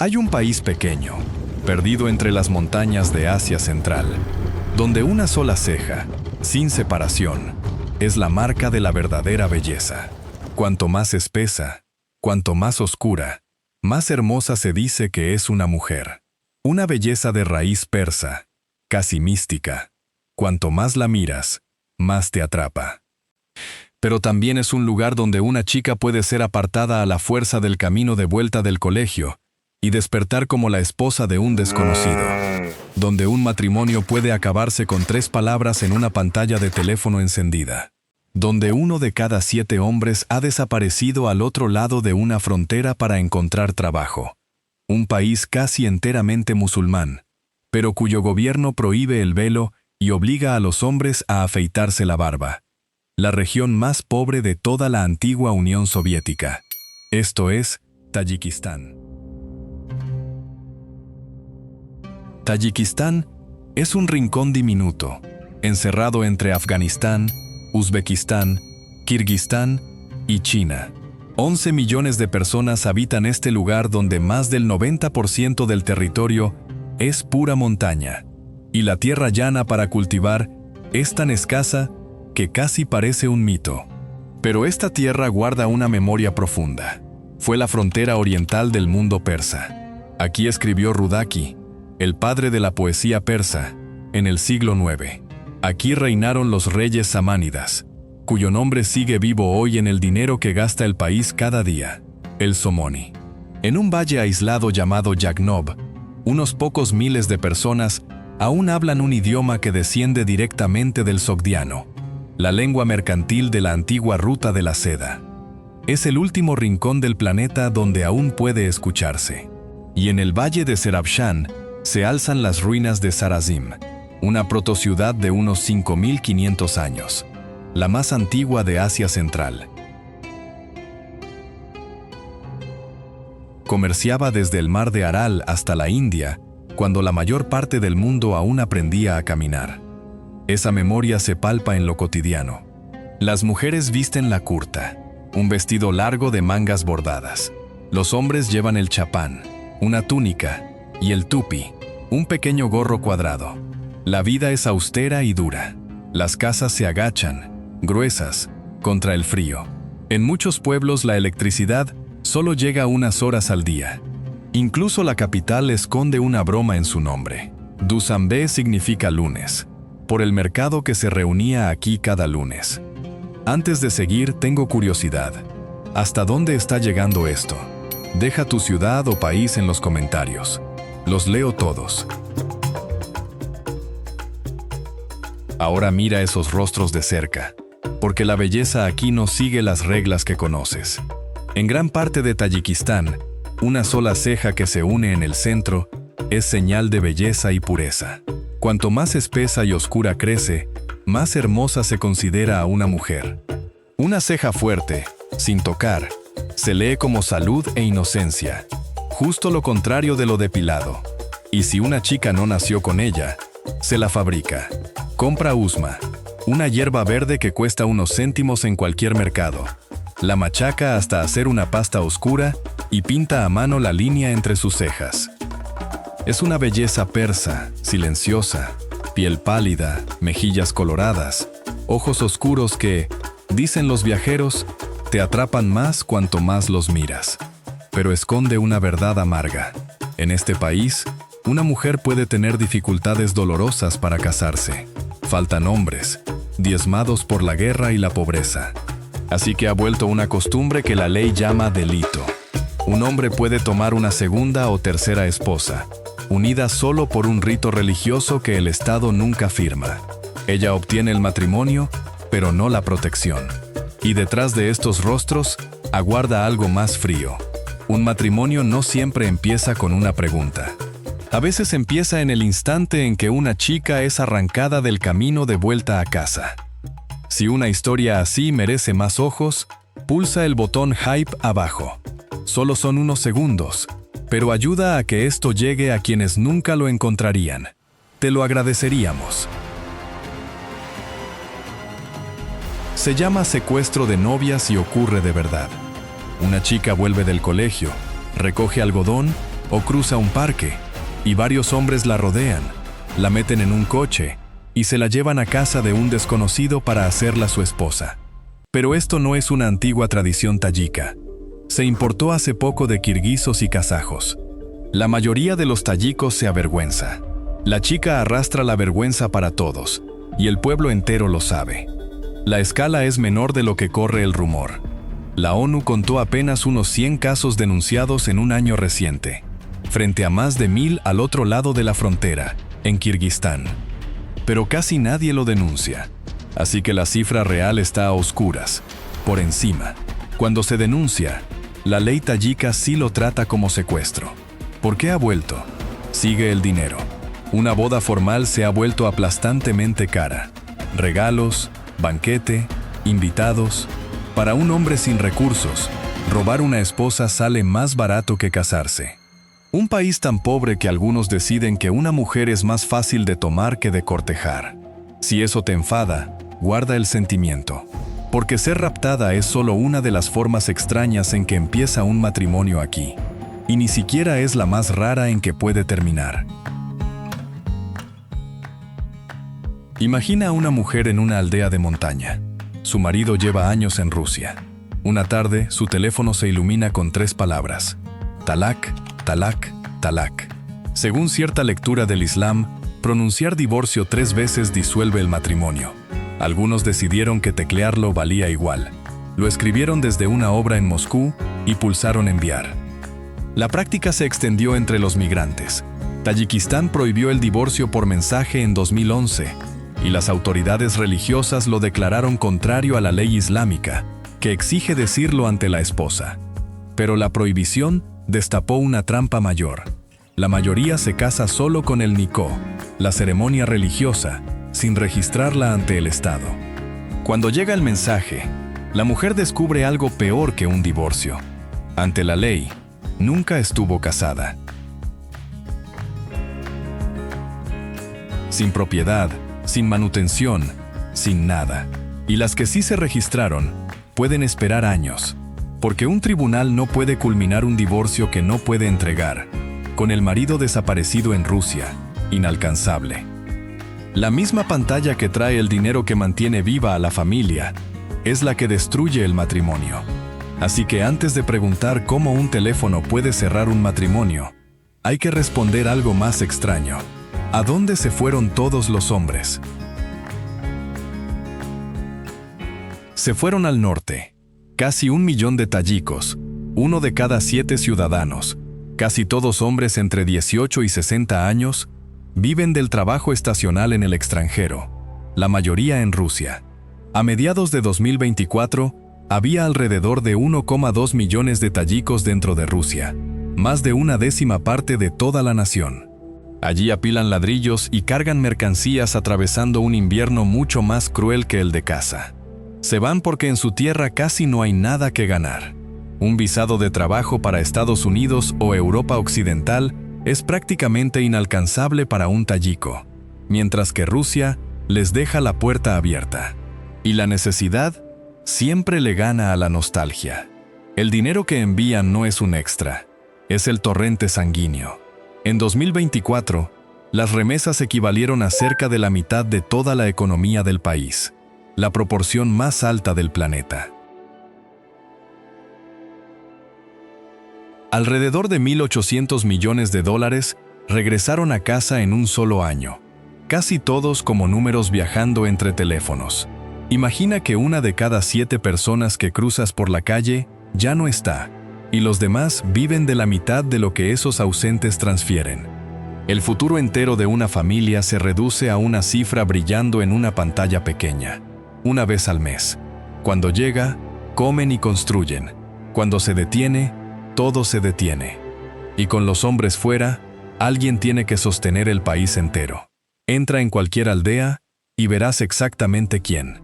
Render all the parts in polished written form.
Hay un país pequeño, perdido entre las montañas de Asia Central, donde una sola ceja, sin separación, es la marca de la verdadera belleza. Cuanto más espesa, cuanto más oscura, más hermosa se dice que es una mujer. Una belleza de raíz persa, casi mística. Cuanto más la miras, más te atrapa. Pero también es un lugar donde una chica puede ser apartada a la fuerza del camino de vuelta del colegio y despertar como la esposa de un desconocido, donde un matrimonio puede acabarse con 3 palabras en una pantalla de teléfono encendida, donde 1 de cada 7 hombres ha desaparecido al otro lado de una frontera para encontrar trabajo. Un país casi enteramente musulmán, pero cuyo gobierno prohíbe el velo y obliga a los hombres a afeitarse la barba. La región más pobre de toda la antigua Unión Soviética. Esto es Tayikistán. Tayikistán es un rincón diminuto, encerrado entre Afganistán, Uzbekistán, Kirguistán y China. 11 millones de personas habitan este lugar donde más del 90% del territorio es pura montaña, y la tierra llana para cultivar es tan escasa que casi parece un mito. Pero esta tierra guarda una memoria profunda. Fue la frontera oriental del mundo persa. Aquí escribió Rudaki, el padre de la poesía persa, en el siglo IX. Aquí reinaron los reyes samánidas, cuyo nombre sigue vivo hoy en el dinero que gasta el país cada día, el somoni. En un valle aislado llamado Yagnob, unos pocos miles de personas aún hablan un idioma que desciende directamente del sogdiano, la lengua mercantil de la antigua ruta de la seda. Es el último rincón del planeta donde aún puede escucharse. Y en el valle de Serabshan se alzan las ruinas de Sarazim, una protociudad de unos 5.500 años, la más antigua de Asia Central. Comerciaba desde el mar de Aral hasta la India, cuando la mayor parte del mundo aún aprendía a caminar. Esa memoria se palpa en lo cotidiano. Las mujeres visten la kurta, un vestido largo de mangas bordadas. Los hombres llevan el chapán, una túnica, y el tupi, un pequeño gorro cuadrado. La vida es austera y dura. Las casas se agachan, gruesas, contra el frío. En muchos pueblos la electricidad solo llega unas horas al día. Incluso la capital esconde una broma en su nombre. Dushanbe significa lunes, por el mercado que se reunía aquí cada lunes. Antes de seguir, tengo curiosidad. ¿Hasta dónde está llegando esto? Deja tu ciudad o país en los comentarios. Los leo todos. Ahora mira esos rostros de cerca, porque la belleza aquí no sigue las reglas que conoces. En gran parte de Tayikistán, una sola ceja que se une en el centro es señal de belleza y pureza. Cuanto más espesa y oscura crece, más hermosa se considera a una mujer. Una ceja fuerte, sin tocar, se lee como salud e inocencia, justo lo contrario de lo depilado. Y si una chica no nació con ella, se la fabrica. Compra usma, una hierba verde que cuesta unos céntimos en cualquier mercado. La machaca hasta hacer una pasta oscura y pinta a mano la línea entre sus cejas. Es una belleza persa, silenciosa, piel pálida, mejillas coloradas, ojos oscuros que, dicen los viajeros, te atrapan más cuanto más los miras. Pero esconde una verdad amarga. En este país, una mujer puede tener dificultades dolorosas para casarse. Faltan hombres, diezmados por la guerra y la pobreza. Así que ha vuelto una costumbre que la ley llama delito. Un hombre puede tomar una segunda o tercera esposa, unida solo por un rito religioso que el Estado nunca firma. Ella obtiene el matrimonio, pero no la protección. Y detrás de estos rostros, aguarda algo más frío. Un matrimonio no siempre empieza con una pregunta. A veces empieza en el instante en que una chica es arrancada del camino de vuelta a casa. Si una historia así merece más ojos, pulsa el botón hype abajo. Solo son unos segundos, pero ayuda a que esto llegue a quienes nunca lo encontrarían. Te lo agradeceríamos. Se llama secuestro de novias y ocurre de verdad. Una chica vuelve del colegio, recoge algodón o cruza un parque, y varios hombres la rodean, la meten en un coche y se la llevan a casa de un desconocido para hacerla su esposa. Pero esto no es una antigua tradición tayika. Se importó hace poco de kirguisos y kazajos. La mayoría de los tayikos se avergüenza. La chica arrastra la vergüenza para todos, y el pueblo entero lo sabe. La escala es menor de lo que corre el rumor. La ONU contó apenas unos 100 casos denunciados en un año reciente, frente a más de 1000 al otro lado de la frontera, en Kirguistán. Pero casi nadie lo denuncia, así que la cifra real está a oscuras, por encima. Cuando se denuncia, la ley tayika sí lo trata como secuestro. ¿Por qué ha vuelto? Sigue el dinero. Una boda formal se ha vuelto aplastantemente cara. Regalos, banquete, invitados. Para un hombre sin recursos, robar una esposa sale más barato que casarse. Un país tan pobre que algunos deciden que una mujer es más fácil de tomar que de cortejar. Si eso te enfada, guarda el sentimiento. Porque ser raptada es solo una de las formas extrañas en que empieza un matrimonio aquí. Y ni siquiera es la más rara en que puede terminar. Imagina a una mujer en una aldea de montaña. Su marido lleva años en Rusia. Una tarde, su teléfono se ilumina con 3 palabras: talak, talak, talak. Según cierta lectura del Islam, pronunciar divorcio 3 veces disuelve el matrimonio. Algunos decidieron que teclearlo valía igual. Lo escribieron desde una obra en Moscú y pulsaron enviar. La práctica se extendió entre los migrantes. Tayikistán prohibió el divorcio por mensaje en 2011, y las autoridades religiosas lo declararon contrario a la ley islámica, que exige decirlo ante la esposa. Pero la prohibición destapó una trampa mayor. La mayoría se casa solo con el nikó, la ceremonia religiosa, sin registrarla ante el Estado. Cuando llega el mensaje, la mujer descubre algo peor que un divorcio. Ante la ley, nunca estuvo casada. Sin propiedad, sin manutención, sin nada. Y las que sí se registraron, pueden esperar años, porque un tribunal no puede culminar un divorcio que no puede entregar, con el marido desaparecido en Rusia, inalcanzable. La misma pantalla que trae el dinero que mantiene viva a la familia, es la que destruye el matrimonio. Así que antes de preguntar cómo un teléfono puede cerrar un matrimonio, hay que responder algo más extraño. ¿A dónde se fueron todos los hombres? Se fueron al norte. Casi 1 millón de tayikos, 1 de cada 7 ciudadanos, casi todos hombres entre 18 y 60 años, viven del trabajo estacional en el extranjero, la mayoría en Rusia. A mediados de 2024, había alrededor de 1,2 millones de tayikos dentro de Rusia, más de 1/10 parte de toda la nación. Allí apilan ladrillos y cargan mercancías atravesando un invierno mucho más cruel que el de casa. Se van porque en su tierra casi no hay nada que ganar. Un visado de trabajo para Estados Unidos o Europa Occidental es prácticamente inalcanzable para un tayiko, mientras que Rusia les deja la puerta abierta. Y la necesidad siempre le gana a la nostalgia. El dinero que envían no es un extra, es el torrente sanguíneo. En 2024, las remesas equivalieron a cerca de la mitad de toda la economía del país, la proporción más alta del planeta. Alrededor de 1.800 millones de dólares regresaron a casa en un solo año, casi todos como números viajando entre teléfonos. Imagina que 1 de cada 7 personas que cruzas por la calle ya no está, y los demás viven de la mitad de lo que esos ausentes transfieren. El futuro entero de una familia se reduce a una cifra brillando en una pantalla pequeña, una vez al mes. Cuando llega, comen y construyen. Cuando se detiene, todo se detiene. Y con los hombres fuera, alguien tiene que sostener el país entero. Entra en cualquier aldea y verás exactamente quién.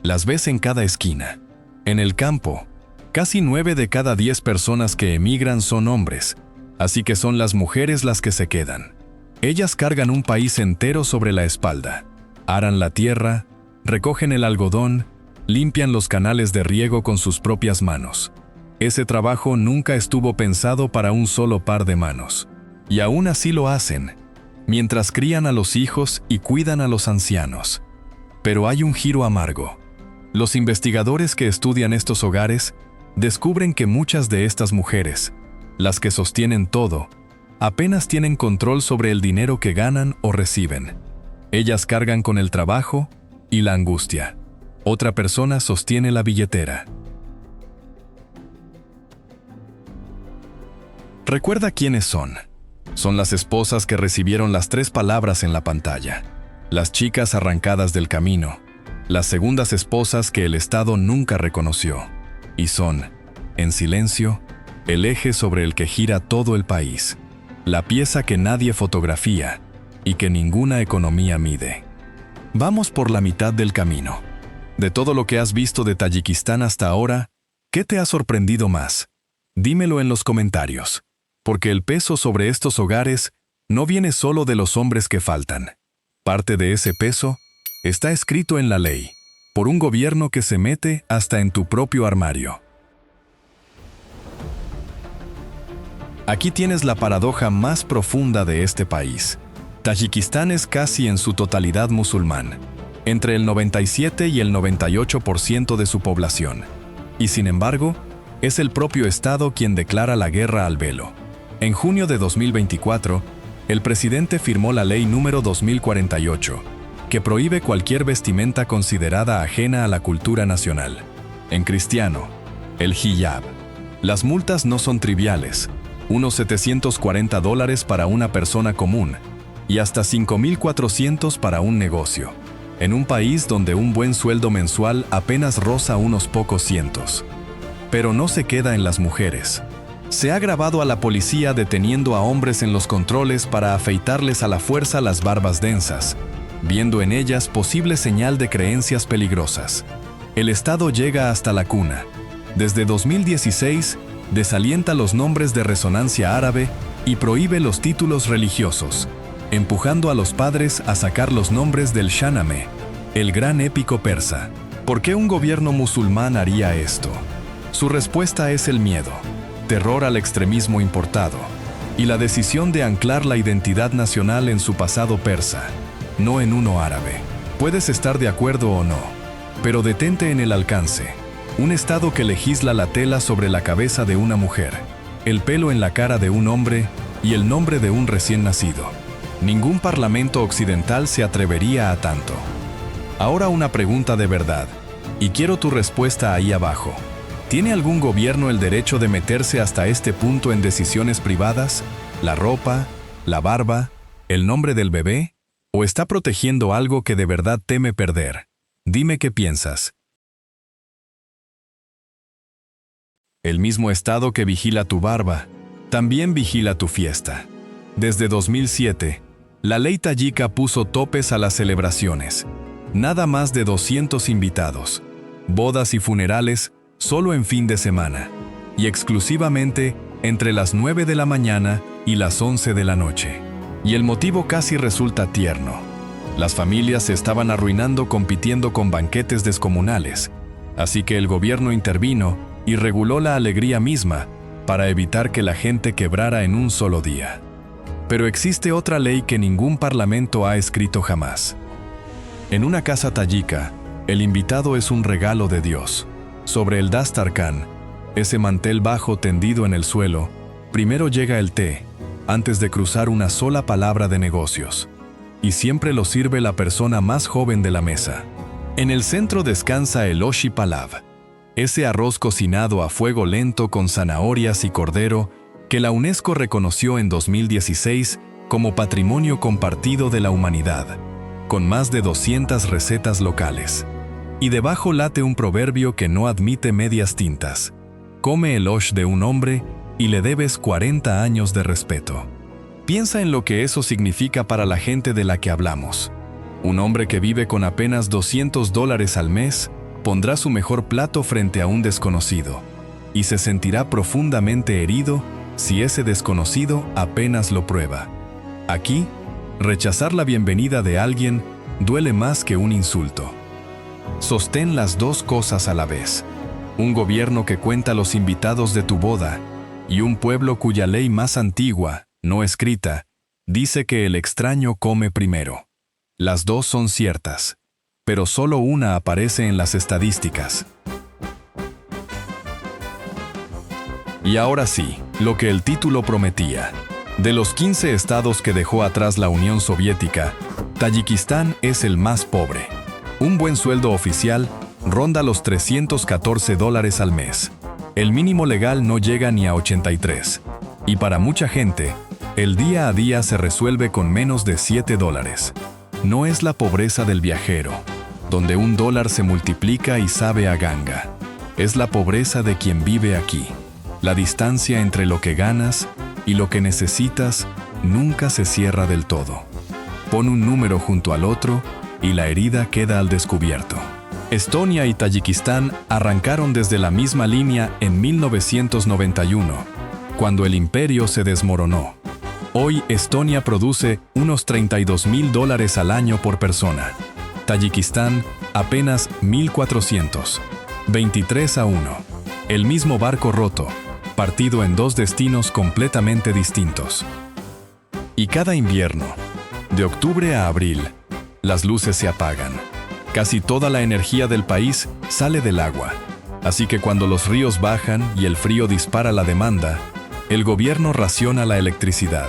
Las ves en cada esquina. En el campo, casi 9 de cada 10 personas que emigran son hombres, así que son las mujeres las que se quedan. Ellas cargan un país entero sobre la espalda. Aran la tierra, recogen el algodón, limpian los canales de riego con sus propias manos. Ese trabajo nunca estuvo pensado para un solo par de manos. Y aún así lo hacen, mientras crían a los hijos y cuidan a los ancianos. Pero hay un giro amargo. Los investigadores que estudian estos hogares descubren que muchas de estas mujeres, las que sostienen todo, apenas tienen control sobre el dinero que ganan o reciben. Ellas cargan con el trabajo y la angustia. Otra persona sostiene la billetera. Recuerda quiénes son. Son las esposas que recibieron las 3 palabras en la pantalla, las chicas arrancadas del camino, las segundas esposas que el Estado nunca reconoció, y son, en silencio, el eje sobre el que gira todo el país, la pieza que nadie fotografía y que ninguna economía mide. Vamos por la mitad del camino. De todo lo que has visto de Tayikistán hasta ahora, ¿qué te ha sorprendido más? Dímelo en los comentarios, porque el peso sobre estos hogares no viene solo de los hombres que faltan. Parte de ese peso está escrito en la ley, por un gobierno que se mete hasta en tu propio armario. Aquí tienes la paradoja más profunda de este país. Tayikistán es casi en su totalidad musulmán, entre el 97 y el 98% de su población. Y sin embargo, es el propio Estado quien declara la guerra al velo. En junio de 2024, el presidente firmó la ley número 2048, que prohíbe cualquier vestimenta considerada ajena a la cultura nacional. En cristiano, el hijab. Las multas no son triviales, unos $740 para una persona común y hasta $5,400 para un negocio, en un país donde un buen sueldo mensual apenas roza unos pocos cientos. Pero no se queda en las mujeres. Se ha grabado a la policía deteniendo a hombres en los controles para afeitarles a la fuerza las barbas densas, viendo en ellas posible señal de creencias peligrosas. El Estado llega hasta la cuna. Desde 2016, desalienta los nombres de resonancia árabe y prohíbe los títulos religiosos, empujando a los padres a sacar los nombres del Shahnameh, el gran épico persa. ¿Por qué un gobierno musulmán haría esto? Su respuesta es el miedo, terror al extremismo importado, y la decisión de anclar la identidad nacional en su pasado persa, no en uno árabe. Puedes estar de acuerdo o no, pero detente en el alcance. Un Estado que legisla la tela sobre la cabeza de una mujer, el pelo en la cara de un hombre y el nombre de un recién nacido. Ningún parlamento occidental se atrevería a tanto. Ahora una pregunta de verdad, y quiero tu respuesta ahí abajo. ¿Tiene algún gobierno el derecho de meterse hasta este punto en decisiones privadas? ¿La ropa, la barba, el nombre del bebé? ¿O está protegiendo algo que de verdad teme perder? Dime qué piensas. El mismo Estado que vigila tu barba, también vigila tu fiesta. Desde 2007, la ley tayika puso topes a las celebraciones. Nada más de 200 invitados. Bodas y funerales solo en fin de semana. Y exclusivamente entre las 9 de la mañana y las 11 de la noche. Y el motivo casi resulta tierno. Las familias se estaban arruinando compitiendo con banquetes descomunales. Así que el gobierno intervino y reguló la alegría misma para evitar que la gente quebrara en un solo día. Pero existe otra ley que ningún parlamento ha escrito jamás. En una casa tayika, el invitado es un regalo de Dios. Sobre el dastarkan, ese mantel bajo tendido en el suelo, primero llega el té, antes de cruzar una sola palabra de negocios. Y siempre lo sirve la persona más joven de la mesa. En el centro descansa el oshi palav, ese arroz cocinado a fuego lento con zanahorias y cordero que la UNESCO reconoció en 2016 como Patrimonio Compartido de la Humanidad, con más de 200 recetas locales. Y debajo late un proverbio que no admite medias tintas. Come el osh de un hombre y le debes 40 años de respeto. Piensa en lo que eso significa para la gente de la que hablamos. Un hombre que vive con apenas $200 al mes pondrá su mejor plato frente a un desconocido y se sentirá profundamente herido si ese desconocido apenas lo prueba. Aquí, rechazar la bienvenida de alguien duele más que un insulto. Sostén las dos cosas a la vez. un gobierno que cuenta los invitados de tu boda, y un pueblo cuya ley más antigua, no escrita, dice que el extraño come primero. Las dos son ciertas, pero solo una aparece en las estadísticas. Y ahora sí, lo que el título prometía. De los 15 estados que dejó atrás la Unión Soviética, Tayikistán es el más pobre. Un buen sueldo oficial ronda los $314 al mes. El mínimo legal no llega ni a 83. Y para mucha gente, el día a día se resuelve con menos de $7. No es la pobreza del viajero, donde $1 se multiplica y sabe a ganga. Es la pobreza de quien vive aquí. La distancia entre lo que ganas y lo que necesitas nunca se cierra del todo. Pon un número junto al otro y la herida queda al descubierto. Estonia y Tayikistán arrancaron desde la misma línea en 1991, cuando el imperio se desmoronó. Hoy Estonia produce unos $32,000 al año por persona. Tayikistán apenas 1,400. 23-1. El mismo barco roto, partido en dos destinos completamente distintos. Y cada invierno, de octubre a abril, las luces se apagan. Casi toda la energía del país sale del agua. Así que cuando los ríos bajan y el frío dispara la demanda, el gobierno raciona la electricidad.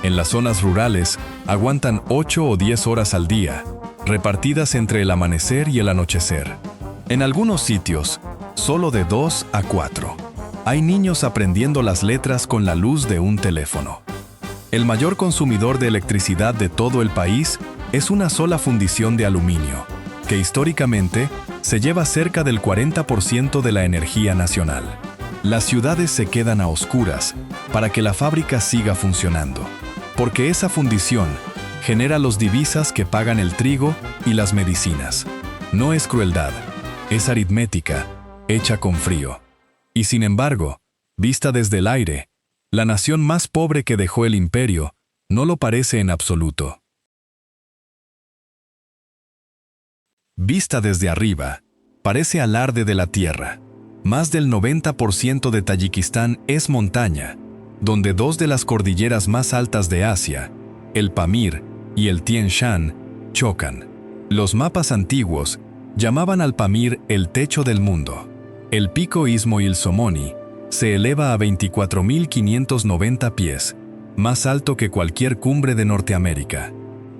En las zonas rurales, aguantan 8 o 10 horas al día, repartidas entre el amanecer y el anochecer. En algunos sitios, solo de 2 a 4. Hay niños aprendiendo las letras con la luz de un teléfono. El mayor consumidor de electricidad de todo el país es una sola fundición de aluminio, que históricamente se lleva cerca del 40% de la energía nacional. Las ciudades se quedan a oscuras para que la fábrica siga funcionando, porque esa fundición genera los divisas que pagan el trigo y las medicinas. No es crueldad, es aritmética, hecha con frío. Y sin embargo, vista desde el aire, la nación más pobre que dejó el imperio no lo parece en absoluto. Vista desde arriba, parece alarde de la tierra. Más del 90% de Tayikistán es montaña, donde dos de las cordilleras más altas de Asia, el Pamir y el Tien Shan, chocan. Los mapas antiguos llamaban al Pamir el techo del mundo. El pico Ismoil Somoni se eleva a 24.590 pies, más alto que cualquier cumbre de Norteamérica.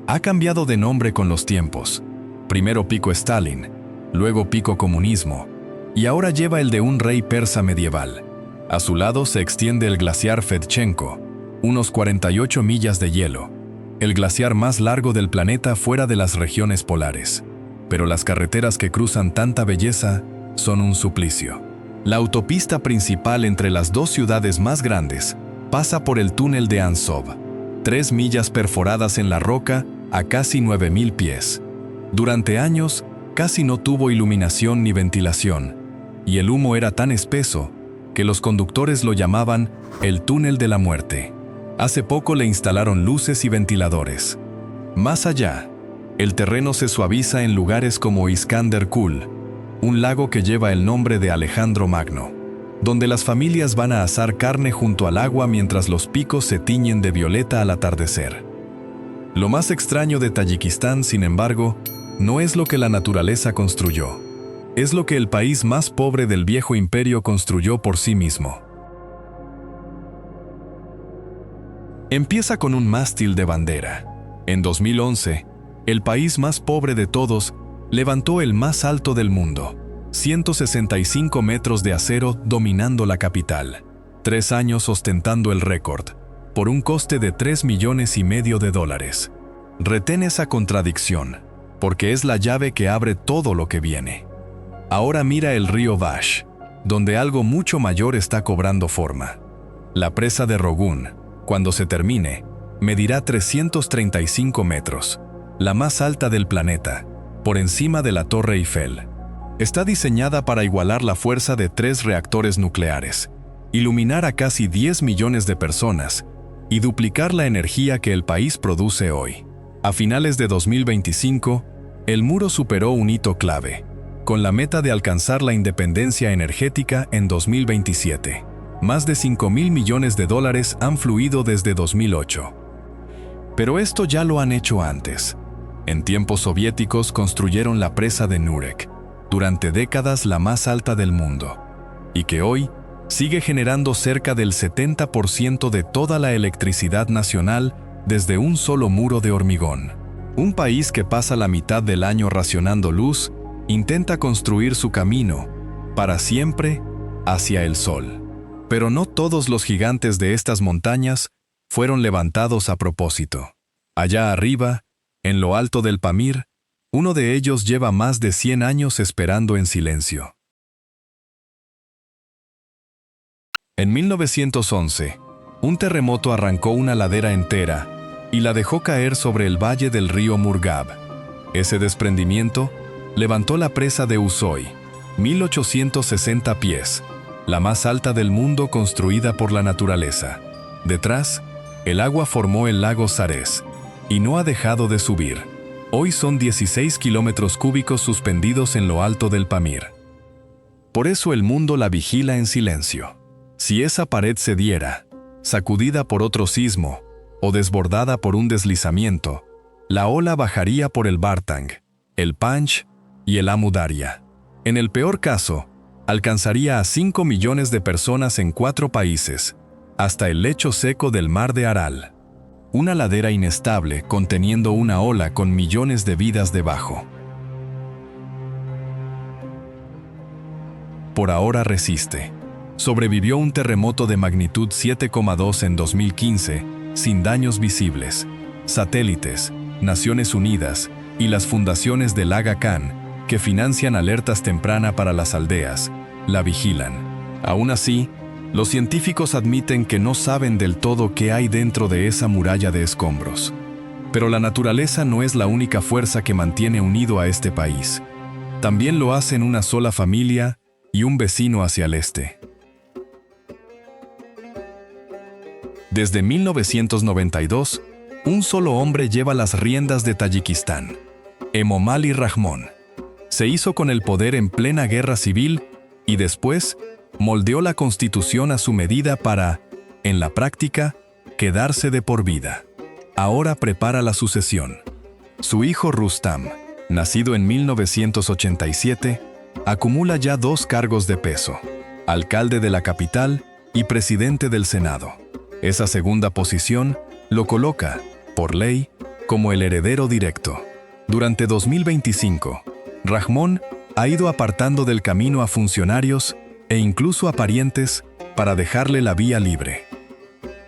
Ha cambiado de nombre con los tiempos. Primero Pico Stalin, luego Pico Comunismo, y ahora lleva el de un rey persa medieval. A su lado se extiende el glaciar Fedchenko, unos 48 millas de hielo, el glaciar más largo del planeta fuera de las regiones polares. Pero las carreteras que cruzan tanta belleza son un suplicio. La autopista principal entre las dos ciudades más grandes pasa por el túnel de Ansov, 3 millas perforadas en la roca a casi 9,000 pies. Durante años, casi no tuvo iluminación ni ventilación, y el humo era tan espeso que los conductores lo llamaban el túnel de la muerte. Hace poco le instalaron luces y ventiladores. Más allá, el terreno se suaviza en lugares como Iskander Kul, un lago que lleva el nombre de Alejandro Magno, donde las familias van a asar carne junto al agua mientras los picos se tiñen de violeta al atardecer. Lo más extraño de Tayikistán, sin embargo, no es lo que la naturaleza construyó. Es lo que el país más pobre del viejo imperio construyó por sí mismo. Empieza con un mástil de bandera. En 2011, el país más pobre de todos levantó el más alto del mundo, 165 metros de acero dominando la capital. 3 años ostentando el récord, por un coste de $3,5 millones. Retén esa contradicción, porque es la llave que abre todo lo que viene. Ahora mira el río Vash, donde algo mucho mayor está cobrando forma. La presa de Rogun, cuando se termine, medirá 335 metros, la más alta del planeta, por encima de la Torre Eiffel. Está diseñada para igualar la fuerza de 3 reactores nucleares, iluminar a casi 10 millones de personas y duplicar la energía que el país produce hoy. A finales de 2025, el muro superó un hito clave. con la meta de alcanzar la independencia energética en 2027. Más de $5.000 millones han fluido desde 2008. Pero esto ya lo han hecho antes. En tiempos soviéticos construyeron la presa de Nurek, durante décadas la más alta del mundo, y que hoy sigue generando cerca del 70% de toda la electricidad nacional desde un solo muro de hormigón. Un país que pasa la mitad del año racionando luz, intenta construir su camino, para siempre, hacia el sol. Pero no todos los gigantes de estas montañas fueron levantados a propósito. Allá arriba, en lo alto del Pamir, uno de ellos lleva más de 100 años esperando en silencio. En 1911, un terremoto arrancó una ladera entera y la dejó caer sobre el valle del río Murghab. Ese desprendimiento levantó la presa de Ushuaia, 1860 pies, la más alta del mundo construida por la naturaleza. Detrás, el agua formó el lago Sarez, y no ha dejado de subir. Hoy son 16 kilómetros cúbicos suspendidos en lo alto del Pamir. Por eso el mundo la vigila en silencio. Si esa pared cediera, sacudida por otro sismo, o desbordada por un deslizamiento, la ola bajaría por el Bartang, el Panch y el Amu Darya. En el peor caso, alcanzaría a 5 millones de personas en 4 países, hasta el lecho seco del mar de Aral. Una ladera inestable conteniendo una ola con millones de vidas debajo. Por ahora resiste. Sobrevivió un terremoto de magnitud 7,2 en 2015, sin daños visibles. Satélites, Naciones Unidas y las fundaciones del Aga Khan, que financian alertas temprana para las aldeas, la vigilan. Aún así, los científicos admiten que no saben del todo qué hay dentro de esa muralla de escombros. Pero la naturaleza no es la única fuerza que mantiene unido a este país. También lo hacen una sola familia y un vecino hacia el este. Desde 1992, un solo hombre lleva las riendas de Tayikistán, Emomali Rahmon. Se hizo con el poder en plena guerra civil y después moldeó la constitución a su medida para, en la práctica, quedarse de por vida. Ahora prepara la sucesión. Su hijo Rustam, nacido en 1987, acumula ya 2 cargos de peso: alcalde de la capital y presidente del Senado. Esa segunda posición lo coloca, por ley, como el heredero directo. Durante 2025, Rahmon ha ido apartando del camino a funcionarios e incluso a parientes para dejarle la vía libre.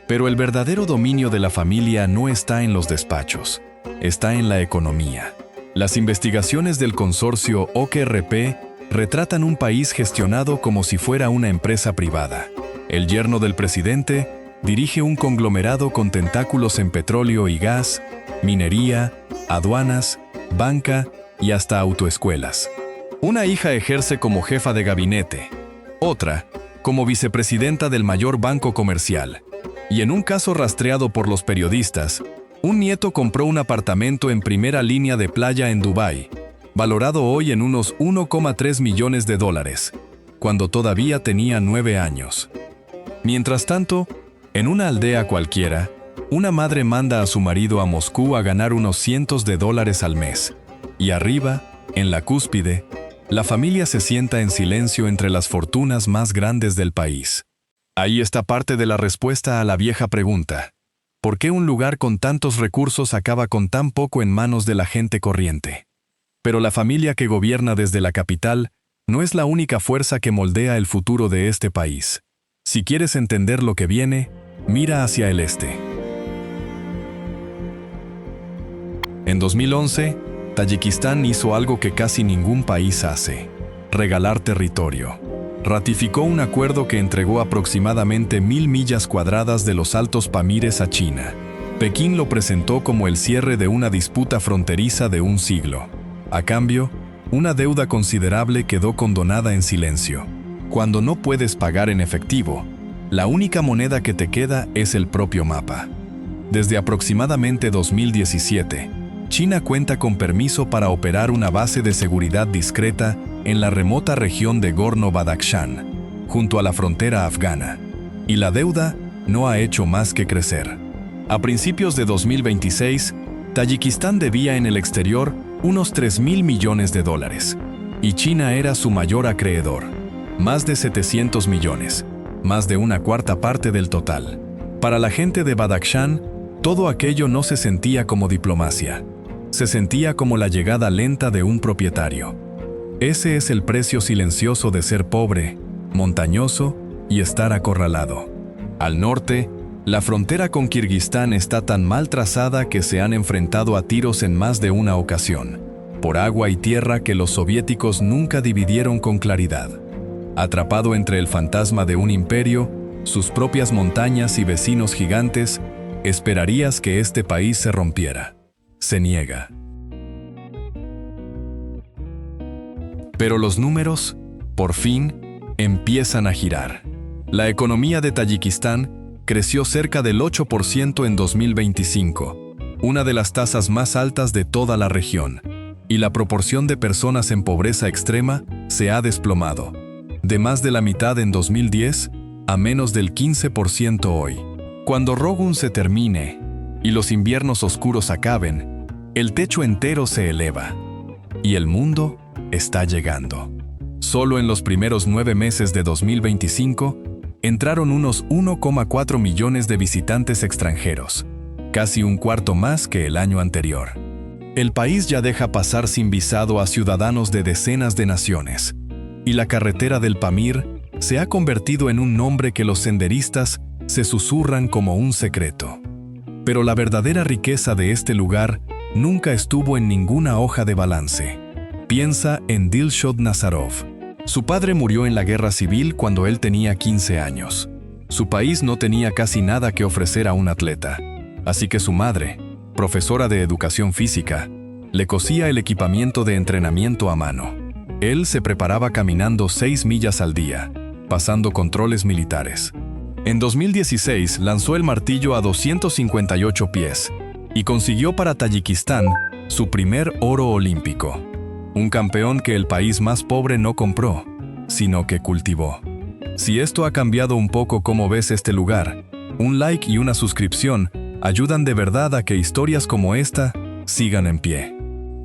Pero el verdadero dominio de la familia no está en los despachos, está en la economía. Las investigaciones del consorcio OKRP retratan un país gestionado como si fuera una empresa privada. El yerno del presidente dirige un conglomerado con tentáculos en petróleo y gas, minería, aduanas, banca y hasta autoescuelas. Una hija ejerce como jefa de gabinete, otra como vicepresidenta del mayor banco comercial, y en un caso rastreado por los periodistas, un nieto compró un apartamento en primera línea de playa en Dubái, valorado hoy en unos $1,3 millones, cuando todavía tenía 9 años. Mientras tanto, en una aldea cualquiera, una madre manda a su marido a Moscú a ganar unos cientos de dólares al mes, y arriba, en la cúspide, la familia se sienta en silencio entre las fortunas más grandes del país. Ahí está parte de la respuesta a la vieja pregunta: ¿por qué un lugar con tantos recursos acaba con tan poco en manos de la gente corriente? Pero la familia que gobierna desde la capital no es la única fuerza que moldea el futuro de este país. Si quieres entender lo que viene, mira hacia el este. En 2011, Tayikistán hizo algo que casi ningún país hace: regalar territorio. Ratificó un acuerdo que entregó aproximadamente 1.000 millas cuadradas de los Altos Pamires a China. Pekín lo presentó como el cierre de una disputa fronteriza de un siglo. A cambio, una deuda considerable quedó condonada en silencio. Cuando no puedes pagar en efectivo, la única moneda que te queda es el propio mapa. Desde aproximadamente 2017, China cuenta con permiso para operar una base de seguridad discreta en la remota región de Gorno-Badakhshan, junto a la frontera afgana. Y la deuda no ha hecho más que crecer. A principios de 2026, Tayikistán debía en el exterior unos 3.000 millones de dólares, y China era su mayor acreedor, más de 700 millones, más de una cuarta parte del total. Para la gente de Badakhshan, todo aquello no se sentía como diplomacia, se sentía como la llegada lenta de un propietario. Ese es el precio silencioso de ser pobre, montañoso y estar acorralado. Al norte, la frontera con Kirguistán está tan mal trazada que se han enfrentado a tiros en más de una ocasión, por agua y tierra que los soviéticos nunca dividieron con claridad. Atrapado entre el fantasma de un imperio, sus propias montañas y vecinos gigantes, esperarías que este país se rompiera. Se niega. Pero los números, por fin, empiezan a girar. La economía de Tayikistán creció cerca del 8% en 2025, una de las tasas más altas de toda la región, y la proporción de personas en pobreza extrema se ha desplomado, de más de la mitad en 2010 a menos del 15% hoy. Cuando Rogun se termine y los inviernos oscuros acaben, el techo entero se eleva, y el mundo está llegando. Solo en los primeros 9 meses de 2025, entraron unos 1,4 millones de visitantes extranjeros, casi un cuarto más que el año anterior. El país ya deja pasar sin visado a ciudadanos de decenas de naciones, y la carretera del Pamir se ha convertido en un nombre que los senderistas se susurran como un secreto. Pero la verdadera riqueza de este lugar nunca estuvo en ninguna hoja de balance. Piensa en Dilshod Nazarov. Su padre murió en la guerra civil cuando él tenía 15 años. Su país no tenía casi nada que ofrecer a un atleta, así que su madre, profesora de educación física, le cosía el equipamiento de entrenamiento a mano. Él se preparaba caminando 6 millas al día, pasando controles militares. En 2016 lanzó el martillo a 258 pies y consiguió para Tayikistán su primer oro olímpico. Un campeón que el país más pobre no compró, sino que cultivó. Si esto ha cambiado un poco cómo ves este lugar, un like y una suscripción ayudan de verdad a que historias como esta sigan en pie.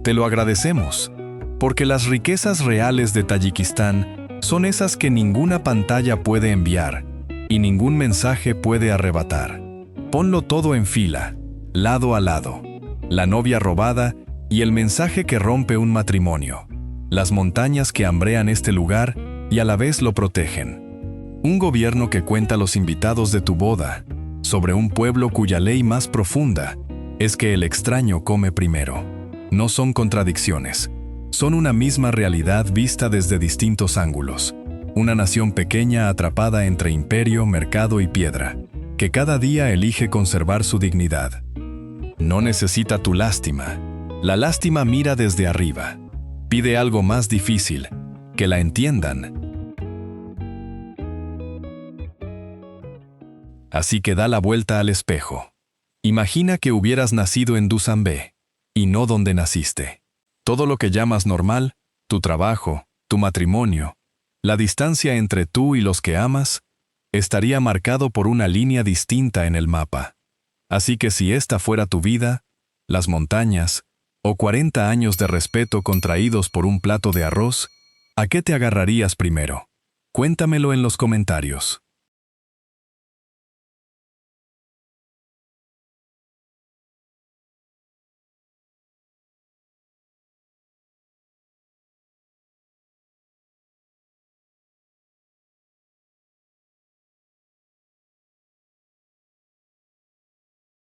Te lo agradecemos, porque las riquezas reales de Tayikistán son esas que ninguna pantalla puede enviar y ningún mensaje puede arrebatar. Ponlo todo en fila, lado a lado. La novia robada y el mensaje que rompe un matrimonio. Las montañas que hambrean este lugar y a la vez lo protegen. Un gobierno que cuenta los invitados de tu boda, sobre un pueblo cuya ley más profunda es que el extraño come primero. No son contradicciones, son una misma realidad vista desde distintos ángulos. Una nación pequeña atrapada entre imperio, mercado y piedra, que cada día elige conservar su dignidad. No necesita tu lástima. La lástima mira desde arriba. Pide algo más difícil, que la entiendan. Así que da la vuelta al espejo. Imagina que hubieras nacido en Dushanbe, y no donde naciste. Todo lo que llamas normal, tu trabajo, tu matrimonio, la distancia entre tú y los que amas, estaría marcado por una línea distinta en el mapa. Así que si esta fuera tu vida, las montañas, o 40 años de respeto contraídos por un plato de arroz, ¿a qué te agarrarías primero? Cuéntamelo en los comentarios.